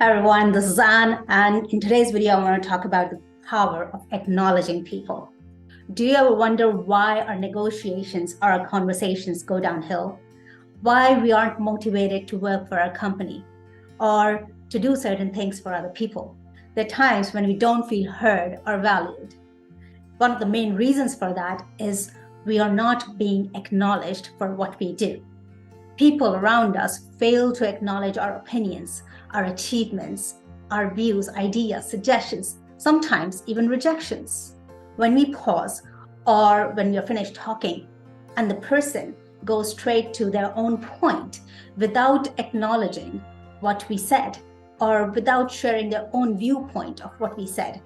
Hi everyone, this is Anne, and in today's video, I want to talk about the power of acknowledging people. Do you ever wonder why our negotiations or our conversations go downhill? Why we aren't motivated to work for our company or to do certain things for other people? There are times when we don't feel heard or valued. One of the main reasons for that is we are not being acknowledged for what we do. People around us fail to acknowledge our opinions, our achievements, our views, ideas, suggestions, sometimes even rejections. When we pause or when we are finished talking and the person goes straight to their own point without acknowledging what we said or without sharing their own viewpoint of what we said,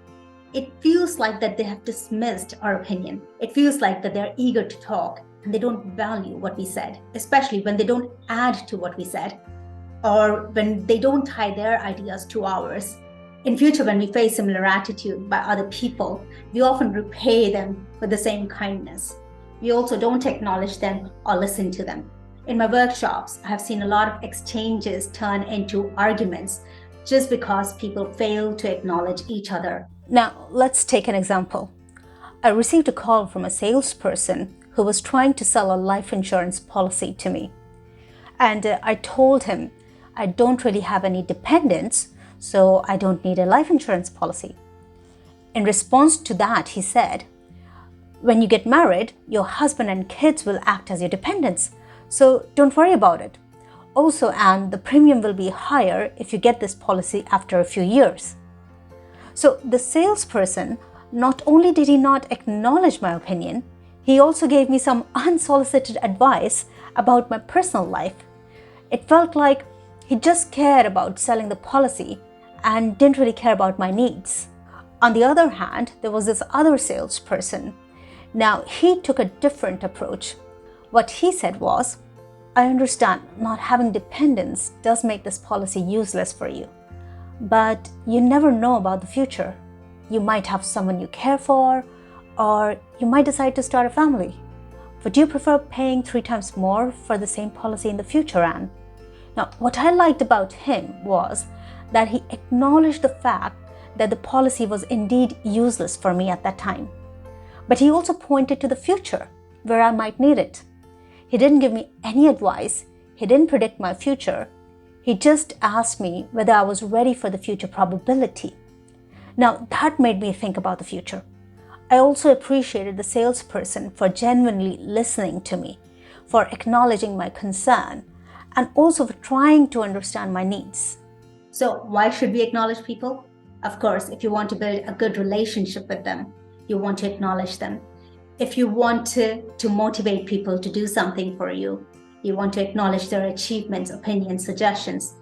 it feels like that they have dismissed our opinion. It feels like that they're eager to talk and they don't value what we said, especially when they don't add to what we said or when they don't tie their ideas to ours. In future, when we face similar attitude by other people, we often repay them with the same kindness. We also don't acknowledge them or listen to them. In my workshops, I have seen a lot of exchanges turn into arguments just because people fail to acknowledge each other. Now, let's take an example. I received a call from a salesperson who was trying to sell a life insurance policy to me. And I told him I don't really have any dependents, so I don't need a life insurance policy. In response to that, he said, when you get married, your husband and kids will act as your dependents, so don't worry about it. Also, and the premium will be higher if you get this policy after a few years. So the salesperson, not only did he not acknowledge my opinion, he also gave me some unsolicited advice about my personal life. It felt like he just cared about selling the policy and didn't really care about my needs. On the other hand, there was this other salesperson. Now, he took a different approach. What he said was, I understand not having dependents does make this policy useless for you, but you never know about the future. You might have someone you care for, or you might decide to start a family. Would you prefer paying 3 times more for the same policy in the future, Anne? Now, what I liked about him was that he acknowledged the fact that the policy was indeed useless for me at that time. But he also pointed to the future, where I might need it. He didn't give me any advice. He didn't predict my future. He just asked me whether I was ready for the future probability. Now, that made me think about the future. I also appreciated the salesperson for genuinely listening to me, for acknowledging my concern, and also for trying to understand my needs. So why should we acknowledge people? Of course, if you want to build a good relationship with them, you want to acknowledge them. If you want to motivate people to do something for you, you want to acknowledge their achievements, opinions, suggestions.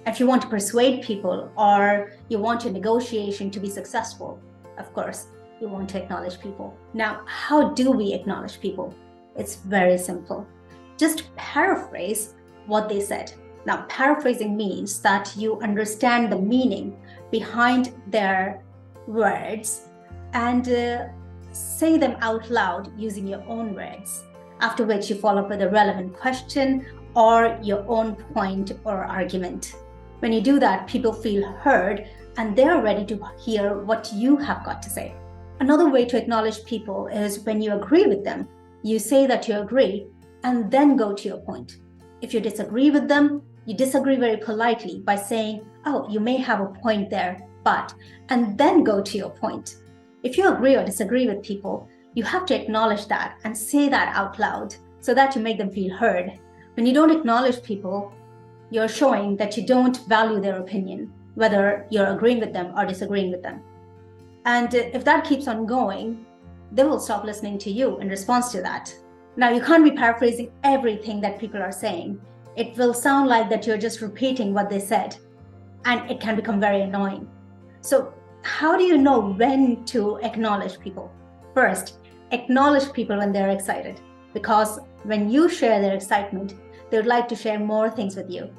If you want to persuade people or you want your negotiation to be successful, of course, you want to acknowledge people. Now, how do we acknowledge people? It's very simple. Just paraphrase what they said. Now, paraphrasing means that you understand the meaning behind their words and say them out loud using your own words, after which you follow up with a relevant question or your own point or argument. When you do that, people feel heard and they're ready to hear what you have got to say. Another way to acknowledge people is when you agree with them, you say that you agree and then go to your point. If you disagree with them, you disagree very politely by saying, oh, you may have a point there, but, and then go to your point. If you agree or disagree with people, you have to acknowledge that and say that out loud so that you make them feel heard. When you don't acknowledge people, you're showing that you don't value their opinion, whether you're agreeing with them or disagreeing with them. And if that keeps on going, they will stop listening to you in response to that. Now, you can't be paraphrasing everything that people are saying. It will sound like that you're just repeating what they said, and it can become very annoying. So how do you know when to acknowledge people? First, acknowledge people when they're excited, because when you share their excitement, they would like to share more things with you.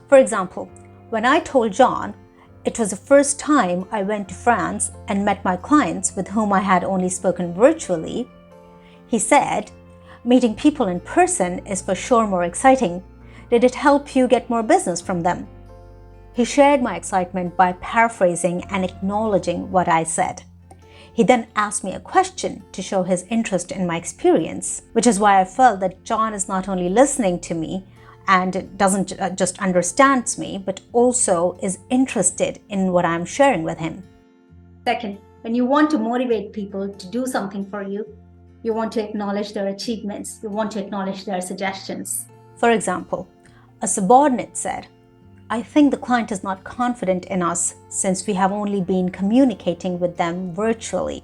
For example, when I told John it was the first time I went to France and met my clients with whom I had only spoken virtually, he said, meeting people in person is for sure more exciting. Did it help you get more business from them? He shared my excitement by paraphrasing and acknowledging what I said. He then asked me a question to show his interest in my experience, which is why I felt that John is not only listening to me and doesn't just understands me, but also is interested in what I'm sharing with him. Second, when you want to motivate people to do something for you, you want to acknowledge their achievements. You want to acknowledge their suggestions. For example, a subordinate said, "I think the client is not confident in us since we have only been communicating with them virtually.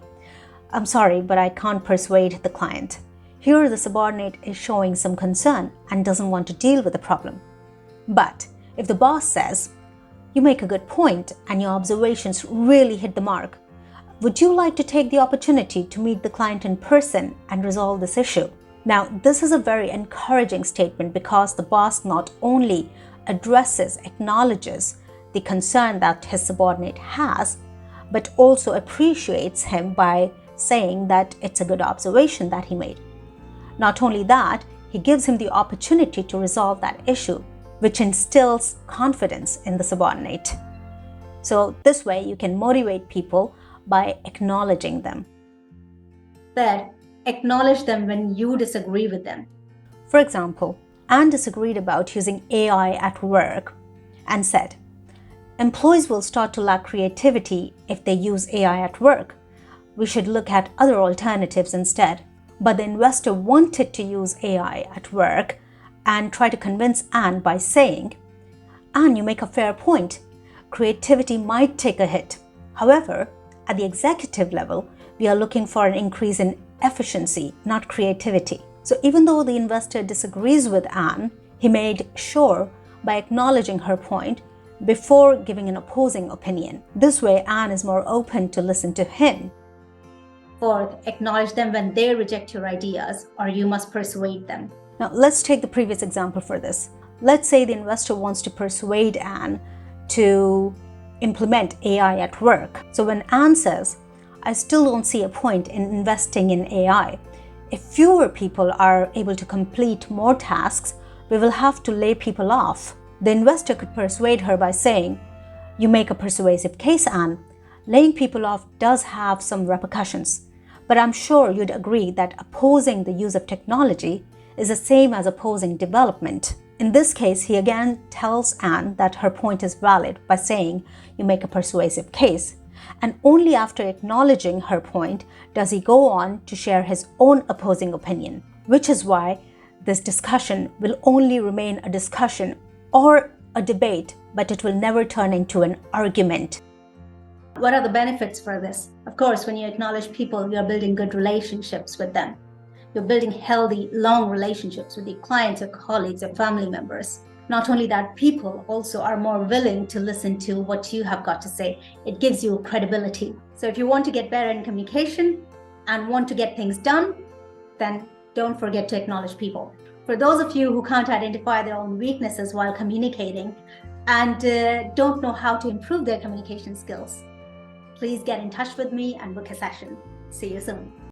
I'm sorry, but I can't persuade the client." Here, the subordinate is showing some concern and doesn't want to deal with the problem. But if the boss says, "You make a good point and your observations really hit the mark. Would you like to take the opportunity to meet the client in person and resolve this issue?" Now, this is a very encouraging statement because the boss not only acknowledges the concern that his subordinate has, but also appreciates him by saying that it's a good observation that he made. Not only that, he gives him the opportunity to resolve that issue, which instills confidence in the subordinate. So this way you can motivate people by acknowledging them. Third, acknowledge them when you disagree with them. For example, Anne disagreed about using AI at work and said, "Employees will start to lack creativity if they use AI at work. We should look at other alternatives instead." But the investor wanted to use AI at work and tried to convince Anne by saying, "Anne, you make a fair point. Creativity might take a hit. However, at the executive level, we are looking for an increase in efficiency, not creativity." So even though the investor disagrees with Anne, he made sure by acknowledging her point before giving an opposing opinion. This way, Anne is more open to listen to him. Fourth, acknowledge them when they reject your ideas or you must persuade them. Now, let's take the previous example for this. Let's say the investor wants to persuade Anne to implement AI at work. So when Anne says, "I still don't see a point in investing in AI. If fewer people are able to complete more tasks, we will have to lay people off." The investor could persuade her by saying, "You make a persuasive case, Anne. Laying people off does have some repercussions, but I'm sure you'd agree that opposing the use of technology is the same as opposing development." In this case, he again tells Anne that her point is valid by saying, "You make a persuasive case." And only after acknowledging her point does he go on to share his own opposing opinion, which is why this discussion will only remain a discussion or a debate, but it will never turn into an argument. What are the benefits for this? Of course, when you acknowledge people, you're building good relationships with them. You're building healthy, long relationships with your clients, your colleagues, your family members. Not only that, people also are more willing to listen to what you have got to say. It gives you credibility. So if you want to get better in communication and want to get things done, then don't forget to acknowledge people. For those of you who can't identify their own weaknesses while communicating and don't know how to improve their communication skills, please get in touch with me and book a session. See you soon.